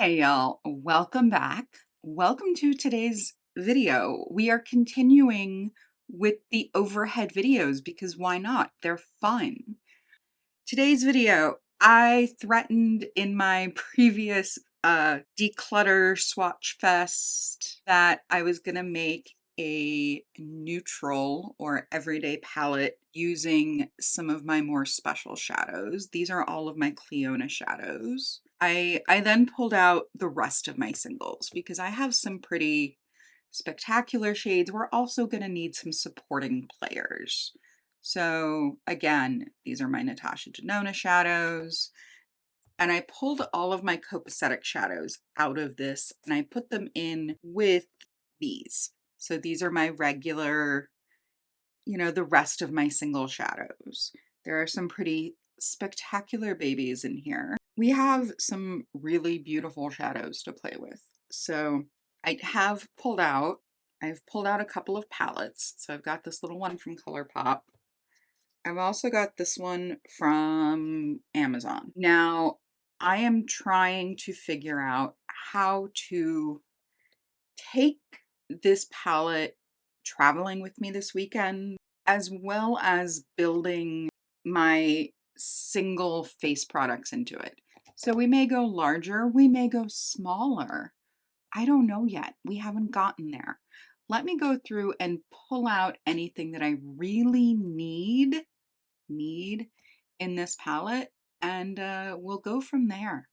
Hey y'all, welcome back. Welcome to today's video. We are continuing with the overhead videos because why not? They're fun. Today's video, I threatened in my previous declutter swatch fest that I was gonna make a neutral or everyday palette using some of my more special shadows. These are all of my Cleona shadows. I then pulled out the rest of my singles because I have some pretty spectacular shades. We're also gonna need some supporting players. So again, these are my Natasha Denona shadows. And I pulled all of my copacetic shadows out of this and I put them in with these. So these are my regular, the rest of my single shadows. There are some pretty spectacular babies in here. We have some really beautiful shadows to play with. So I've pulled out a couple of palettes. So I've got this little one from ColourPop. I've also got this one from Amazon. Now, I am trying to figure out how to take this palette traveling with me this weekend, as well as building my single face products into it. So we may go larger, we may go smaller. I don't know yet. We haven't gotten there. Let me go through and pull out anything that I really need in this palette, and we'll go from there.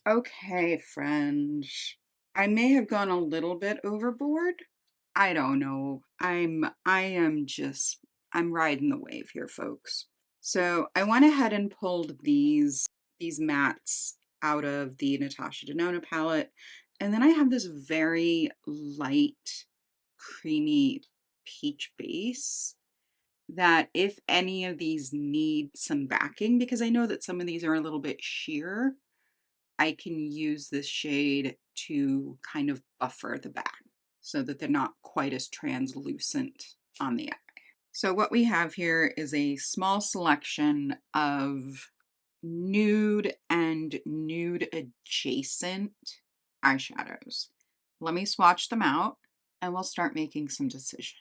Okay, friends. I may have gone a little bit overboard. I don't know. I'm riding the wave here, folks. So I went ahead and pulled these mattes out of the Natasha Denona palette. And then I have this very light, creamy peach base that if any of these need some backing, because I know that some of these are a little bit sheer, I can use this shade to kind of buffer the back so that they're not quite as translucent on the eye. So what we have here is a small selection of nude and nude adjacent eyeshadows. Let me swatch them out and we'll start making some decisions.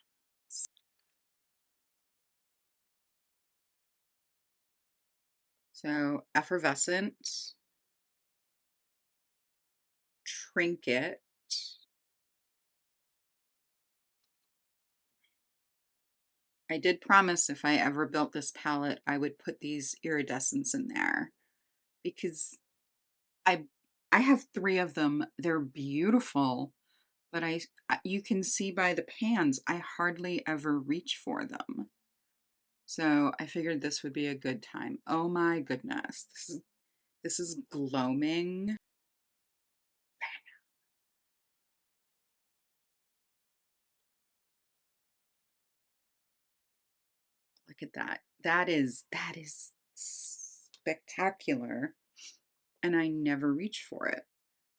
So Effervescent, Trinket, I did promise if I ever built this palette, I would put these iridescents in there because I I have 3 of them. They're beautiful, but you can see by the pans, I hardly ever reach for them. So I figured this would be a good time. Oh my goodness. This is gloaming. Look at that. That is spectacular. And I never reach for it.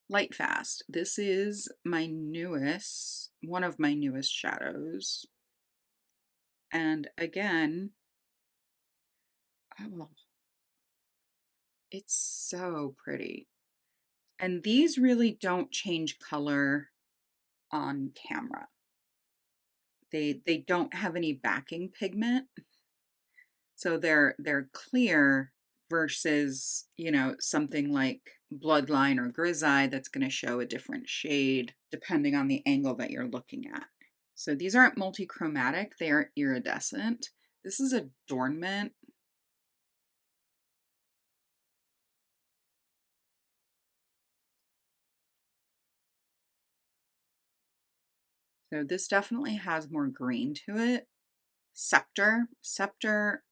Light Fast. This is one of my newest shadows. And again, oh, it's so pretty. And these really don't change color on camera. They don't have any backing pigment. So they're clear versus, you know, something like Bloodline or Grizzeye that's going to show a different shade depending on the angle that you're looking at. So these aren't multichromatic, they are iridescent. This is Adornment. So this definitely has more green to it. Scepter,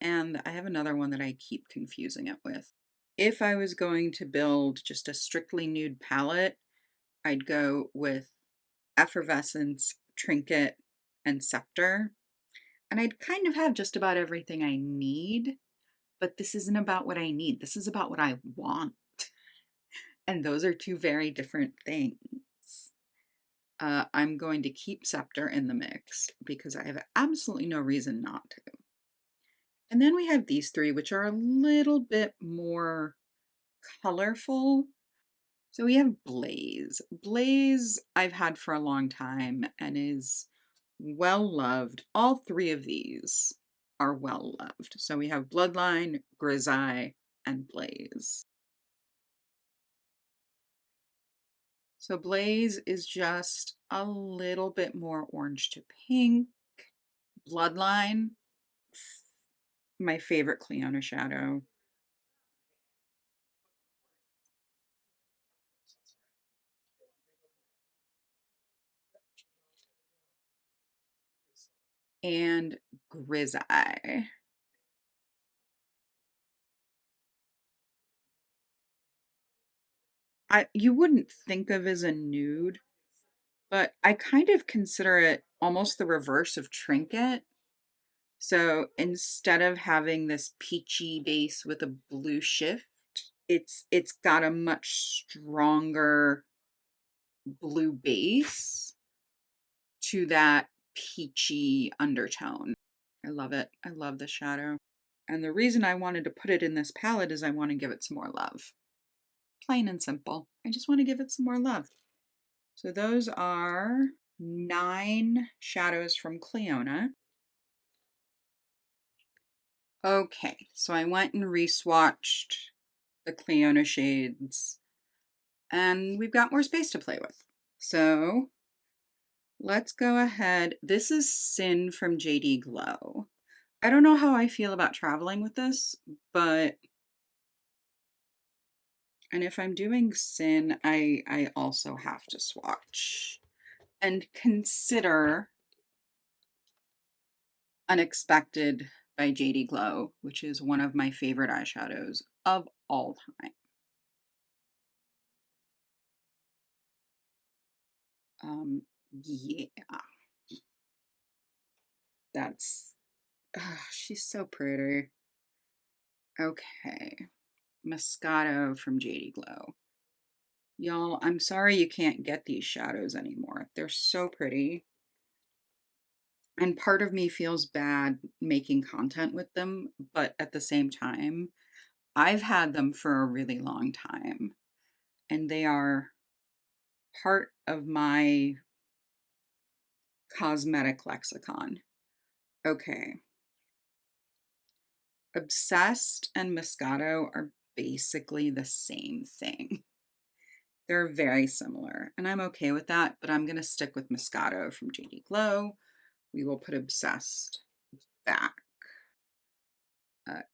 and I have another one that I keep confusing it with. If I was going to build just a strictly nude palette, I'd go with Effervescence, Trinket, and Scepter. And I'd kind of have just about everything I need, but this isn't about what I need. This is about what I want. And those are two very different things. I'm going to keep Scepter in the mix because I have absolutely no reason not to. And then we have these three, which are a little bit more colorful. So we have Blaze. Blaze I've had for a long time and is well loved. All three of these are well loved. So we have Bloodline, Grizzeye, and Blaze. So Blaze is just a little bit more orange to pink. Bloodline, my favorite Cleona shadow. And Grizzeye. You wouldn't think of as a nude, but I kind of consider it almost the reverse of Trinket. So instead of having this peachy base with a blue shift, it's got a much stronger blue base to that peachy undertone. I love it. I love the shadow. And the reason I wanted to put it in this palette is I want to give it some more love. Plain and simple. I just want to give it some more love. So those are 9 shadows from Cleona. Okay, so I went and re-swatched the Cleona shades, and we've got more space to play with. So let's go ahead. This is Sin from JD Glow. I don't know how I feel about traveling with this, but, and if I'm doing Sin, I also have to swatch and consider Unexpected by JD Glow, which is one of my favorite eyeshadows of all time. Yeah, that's, she's so pretty. Okay, Moscato from JD Glow. Y'all, I'm sorry you can't get these shadows anymore. They're so pretty. And part of me feels bad making content with them, but at the same time, I've had them for a really long time, and they are part of my cosmetic lexicon. Okay. Obsessed and Moscato are basically the same thing. They're very similar, and I'm okay with that, but I'm going to stick with Moscato from JD Glow. We will put Obsessed back.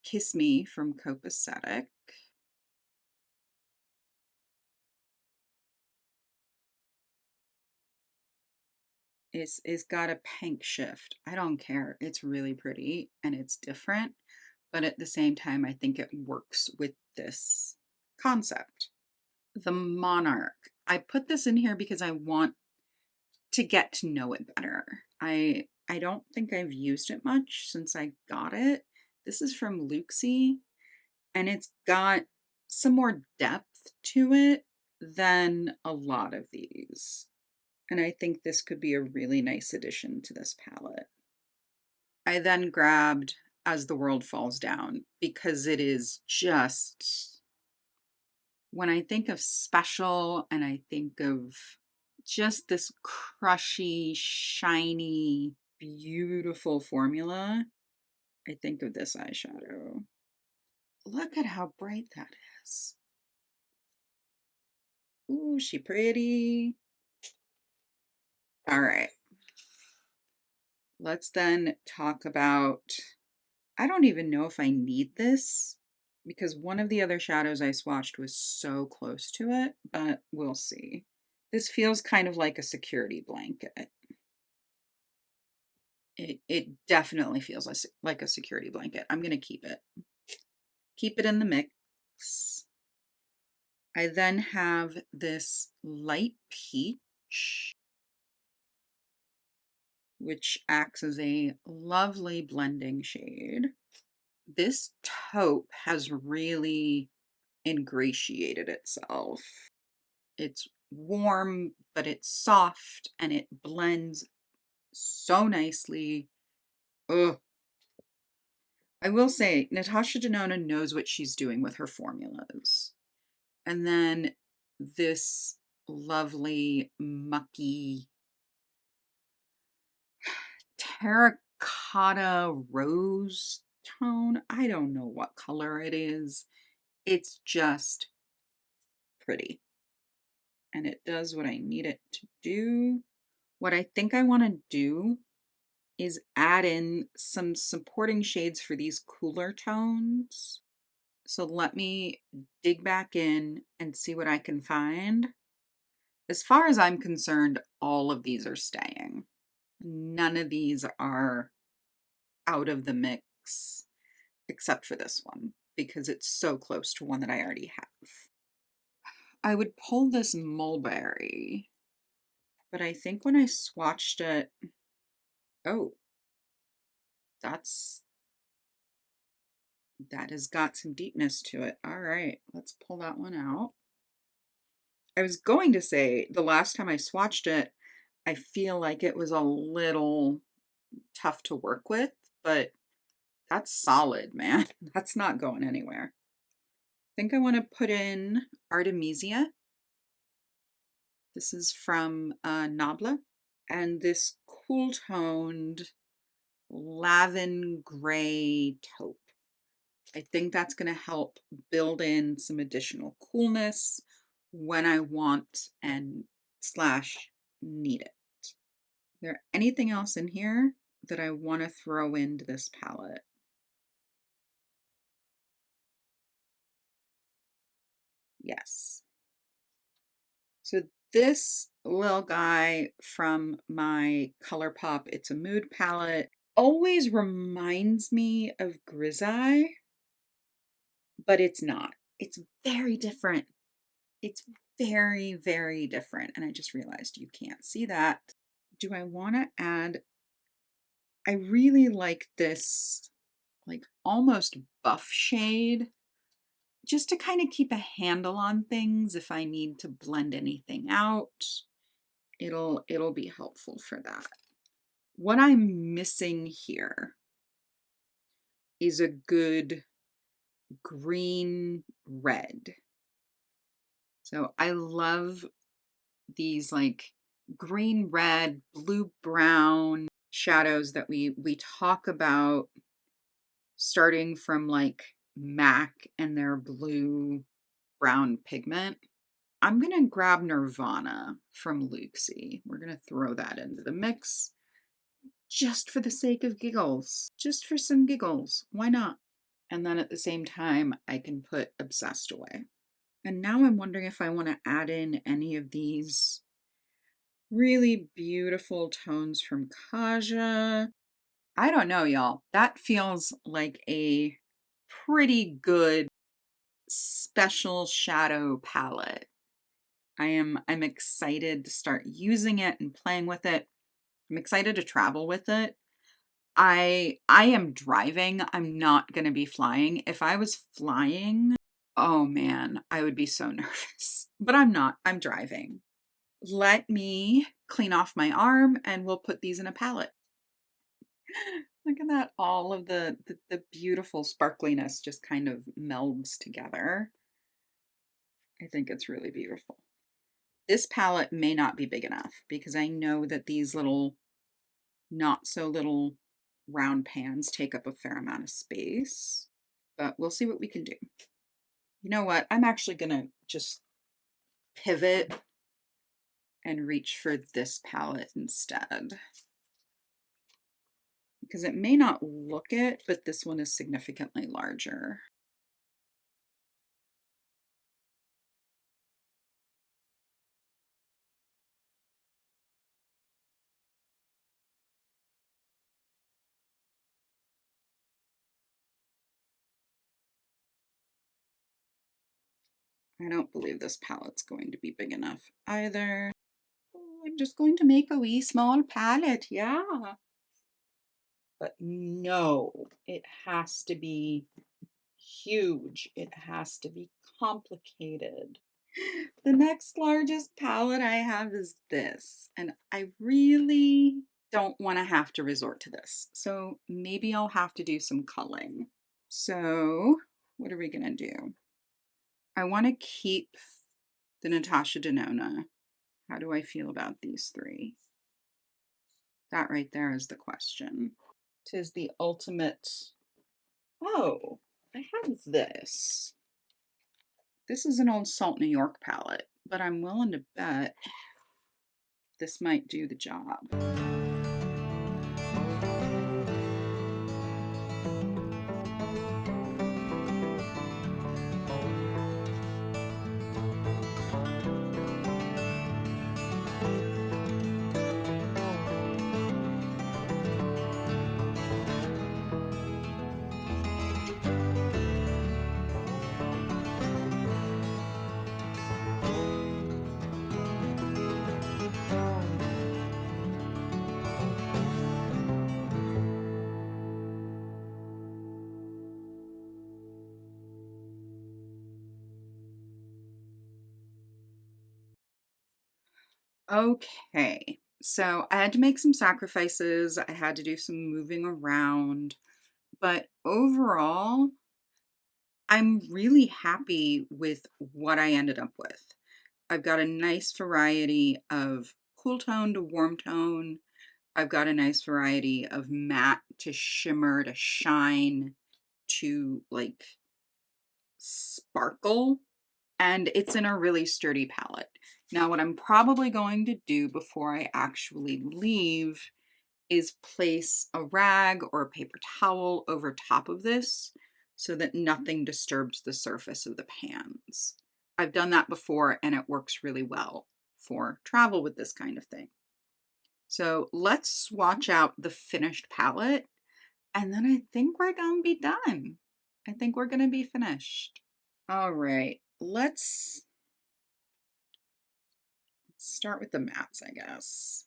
Kiss Me from Copacetic. It's got a pink shift. I don't care. It's really pretty and it's different, but at the same time, I think it works with this concept. The Monarch. I put this in here because I want to get to know it better. I don't think I've used it much since I got it. This is from Luxie, and it's got some more depth to it than a lot of these. And I think this could be a really nice addition to this palette. I then grabbed As the World Falls Down because it is just, when I think of special and I think of just this crushy, shiny, beautiful formula, I think of this eyeshadow. look at how bright that is. Ooh, she pretty. All right. Let's then talk about, I don't even know if I need this because one of the other shadows I swatched was so close to it, but we'll see. This feels kind of like a security blanket. It definitely feels like a security blanket. I'm going to keep it. Keep it in the mix. I then have this light peach, which acts as a lovely blending shade. This taupe has really ingratiated itself. It's warm, but it's soft and it blends so nicely. Ugh. I will say, Natasha Denona knows what she's doing with her formulas. And then this lovely mucky terracotta rose tone. I don't know what color it is. It's just pretty. And it does what I need it to do. What I think I want to do is add in some supporting shades for these cooler tones. So let me dig back in and see what I can find. As far as I'm concerned, all of these are staying. None of these are out of the mix, except for this one, because it's so close to one that I already have. I would pull this mulberry, but I think when I swatched it, oh, that has got some deepness to it. All right, let's pull that one out. I was going to say the last time I swatched it, I feel like it was a little tough to work with, but that's solid, man. That's not going anywhere. I think I want to put in Artemisia. This is from Nabla. And this cool toned lavender gray taupe. I think that's going to help build in some additional coolness when I want and slash need it. Is there anything else in here that I want to throw into this palette? Yes. So this little guy from my ColourPop It's a Mood palette always reminds me of Grisaille, but it's not. It's very different. It's very, very different. And I just realized you can't see that. Do I want to add? I really like this, like almost buff shade, just to kind of keep a handle on things if I need to blend anything out. It'll be helpful for that. What I'm missing here is a good green red. So I love these like green, red, blue, brown shadows that we talk about, starting from like MAC and their blue brown pigment. I'm going to grab Nirvana from Luxie. We're going to throw that into the mix just for the sake of giggles, just for some giggles. Why not? And then at the same time, I can put Obsessed away. And now I'm wondering if I want to add in any of these really beautiful tones from Kaja. I don't know, y'all. That feels like a pretty good special shadow palette. I'm excited to start using it and playing with it. I'm excited to travel with it. I am driving. I'm not going to be flying. If I was flying, oh man, I would be so nervous. But I'm not. I'm driving. Let me clean off my arm and we'll put these in a palette. Look at that. All of the beautiful sparkliness just kind of melds together. I think it's really beautiful. This palette may not be big enough because I know that these little, not so little round pans take up a fair amount of space. but we'll see what we can do. You know what? I'm actually gonna just pivot and reach for this palette instead, because it may not look it, but this one is significantly larger. I don't believe this palette's going to be big enough either. Oh, I'm just going to make a wee small palette, yeah. But no, it has to be huge. It has to be complicated. The next largest palette I have is this, and I really don't want to have to resort to this. So maybe I'll have to do some culling. So what are we gonna do? I want to keep the Natasha Denona. How do I feel about these three? That right there is the question. 'Tis the ultimate. Oh, I have this. This is an old Salt New York palette, but I'm willing to bet this might do the job. Okay, so I had to make some sacrifices. I had to do some moving around, but overall, I'm really happy with what I ended up with. I've got a nice variety of cool tone to warm tone. I've got a nice variety of matte to shimmer to shine to like sparkle, and it's in a really sturdy palette. Now, what I'm probably going to do before I actually leave is place a rag or a paper towel over top of this so that nothing disturbs the surface of the pans. I've done that before and it works really well for travel with this kind of thing. So let's swatch out the finished palette, and then I think we're gonna be done. I think we're gonna be finished. All right, let's start with the mattes, I guess.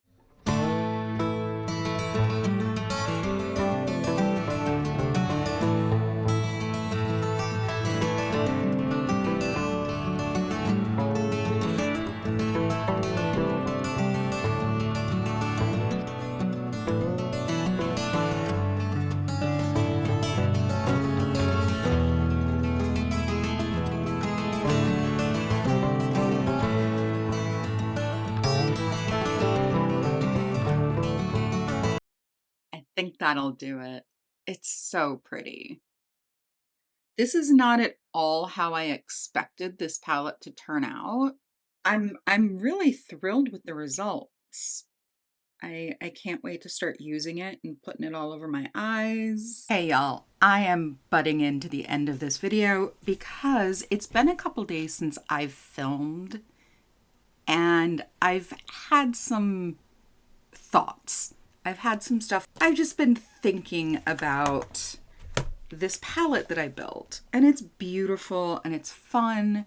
I think that'll do it. It's so pretty. This is not at all how I expected this palette to turn out. I'm really thrilled with the results. I can't wait to start using it and putting it all over my eyes. Hey y'all, I am butting into the end of this video because it's been a couple days since I've filmed and I've had some thoughts. I've had some stuff. I've just been thinking about this palette that I built, and it's beautiful and it's fun,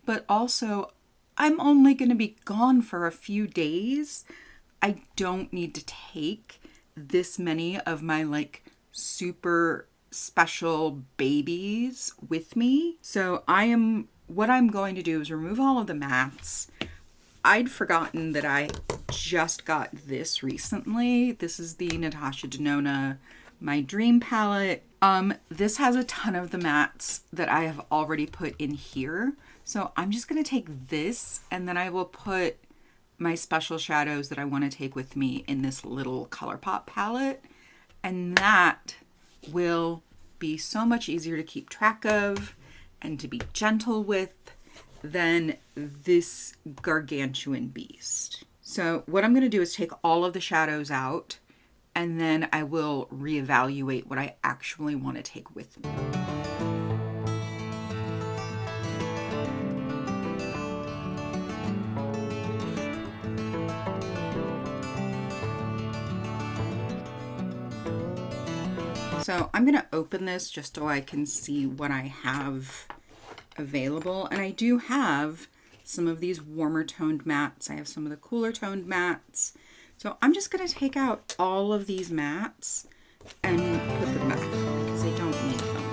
but also I'm only going to be gone for a few days. I don't need to take this many of my like super special babies with me. So what I'm going to do is remove all of the mattes. I'd forgotten that I just got this recently. This is the Natasha Denona My Dream palette. This has a ton of the mattes that I have already put in here. So I'm just gonna take this and then I will put my special shadows that I want to take with me in this little ColourPop palette. And that will be so much easier to keep track of and to be gentle with than this gargantuan beast. So what I'm going to do is take all of the shadows out, and then I will reevaluate what I actually want to take with me. So I'm going to open this just so I can see what I have available. And I do have some of these warmer toned mattes. I have some of the cooler toned mattes. So I'm just going to take out all of these mattes and put them back because I don't need them.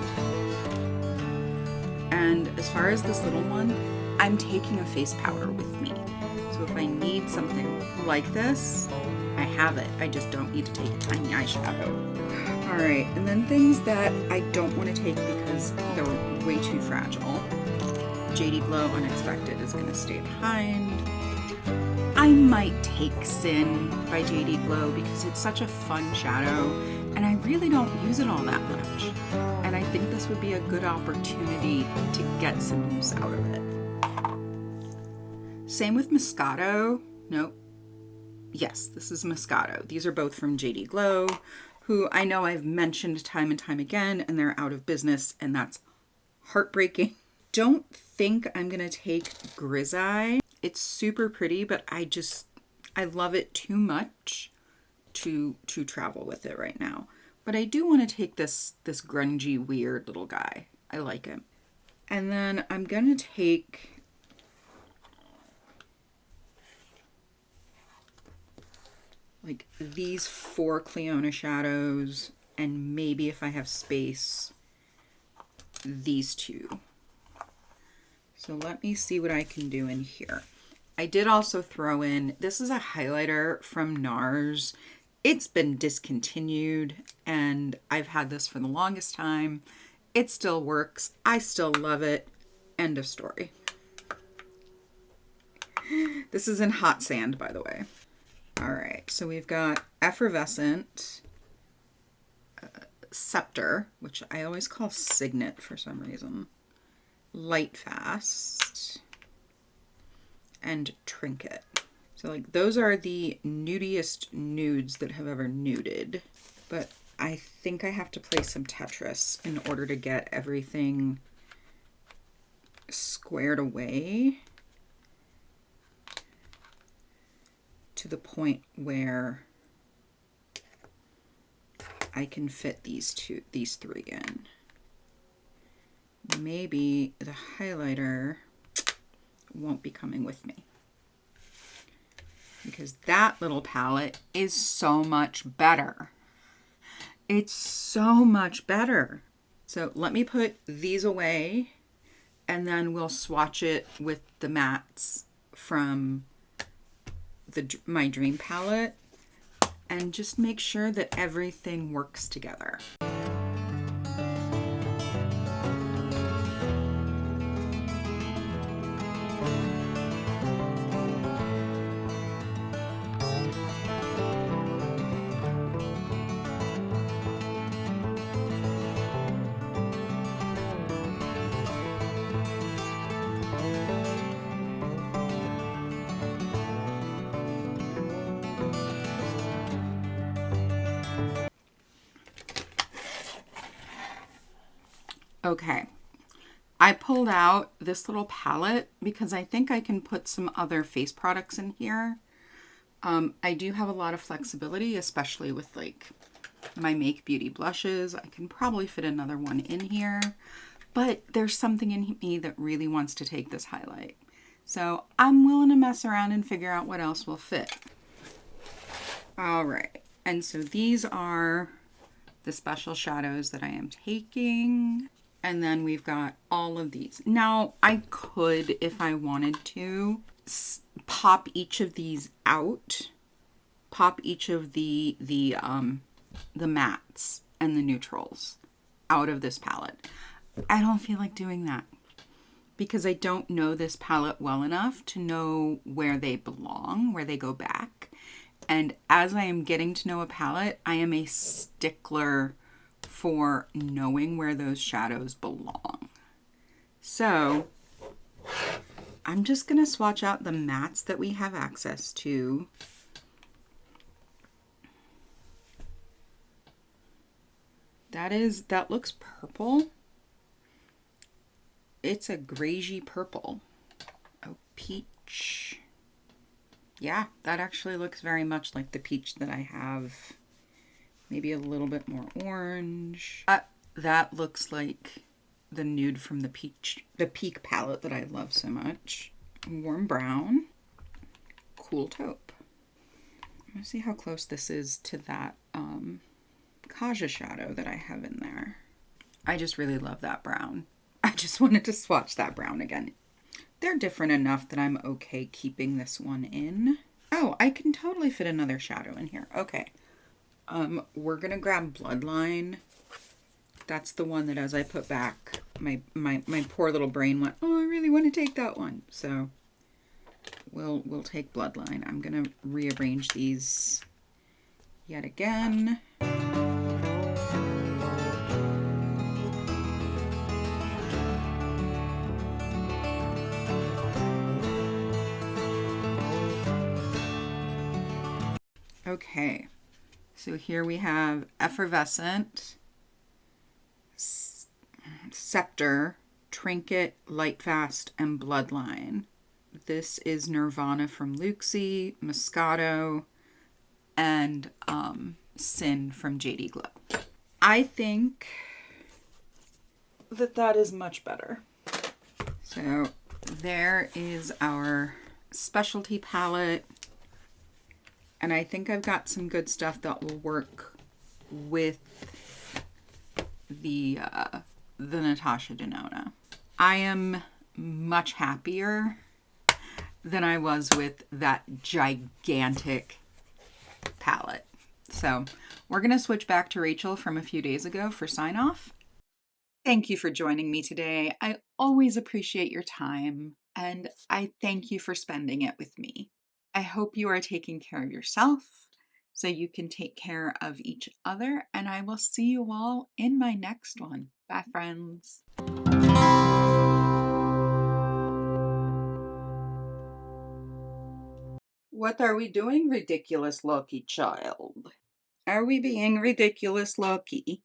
And as far as this little one, I'm taking a face powder with me. So if I need something like this, I have it. I just don't need to take a tiny eyeshadow. All right, and then things that I don't want to take because they're way too fragile. JD Glow Unexpected is going to stay behind. I might take Sin by JD Glow because it's such a fun shadow and I really don't use it all that much. And I think this would be a good opportunity to get some use out of it. Same with Moscato. Nope. Yes, this is Moscato. These are both from JD Glow, who I know I've mentioned time and time again, and they're out of business, and that's heartbreaking. Don't think I'm gonna take Grizzeye. It's super pretty, but I love it too much to travel with it right now. But I do want to take this grungy, weird little guy. I like him. And then I'm gonna take like these 4 Cleona shadows, and maybe if I have space, these 2. So let me see what I can do in here. I did also throw in, this is a highlighter from NARS. It's been discontinued and I've had this for the longest time. It still works. I still love it. End of story. This is in Hot Sand, by the way. All right, so we've got Effervescent, Scepter, which I always call Signet for some reason, Light Fast, and Trinket. So like those are the nudiest nudes that have ever nuded, but I think I have to play some Tetris in order to get everything squared away to the point where I can fit these 3 in. Maybe the highlighter won't be coming with me because that little palette is so much better. It's so much better. So let me put these away and then we'll swatch it with the mattes from my Dream palette and just make sure that everything works together. Okay, I pulled out this little palette because I think I can put some other face products in here. I do have a lot of flexibility, especially with like my Make Beauty blushes. I can probably fit another one in here, but there's something in me that really wants to take this highlight. So I'm willing to mess around and figure out what else will fit. All right, and so these are the special shadows that I am taking. And then we've got all of these. Now I could, if I wanted to, pop each of these out, pop each of the mattes and the neutrals out of this palette. I don't feel like doing that because I don't know this palette well enough to know where they belong, where they go back. And as I am getting to know a palette, I am a stickler for knowing where those shadows belong. So I'm just going to swatch out the mattes that we have access to. That looks purple. It's a greigey purple. Oh, peach. Yeah, that actually looks very much like the peach that I have. Maybe a little bit more orange. That looks like the nude from the Peak palette that I love so much. Warm brown. Cool taupe. I'm gonna see how close this is to that Kaja shadow that I have in there. I just really love that brown. I just wanted to swatch that brown again. They're different enough that I'm okay keeping this one in. Oh, I can totally fit another shadow in here. Okay. We're gonna grab Bloodline. That's the one that as I put back, my poor little brain went, oh, I really want to take that one. So we'll take Bloodline. I'm gonna rearrange these yet again. Okay, so here we have Effervescent, Scepter, Trinket, Lightfast, and Bloodline. This is Nirvana from Luxie, Moscato, and Sin from JD Glow. I think that is much better. So there is our specialty palette. And I think I've got some good stuff that will work with the Natasha Denona. I am much happier than I was with that gigantic palette. So we're going to switch back to Rachel from a few days ago for sign off. Thank you for joining me today. I always appreciate your time, and I thank you for spending it with me. I hope you are taking care of yourself so you can take care of each other, and I will see you all in my next one. Bye, friends. What are we doing, ridiculous lucky child? Are we being ridiculous lucky?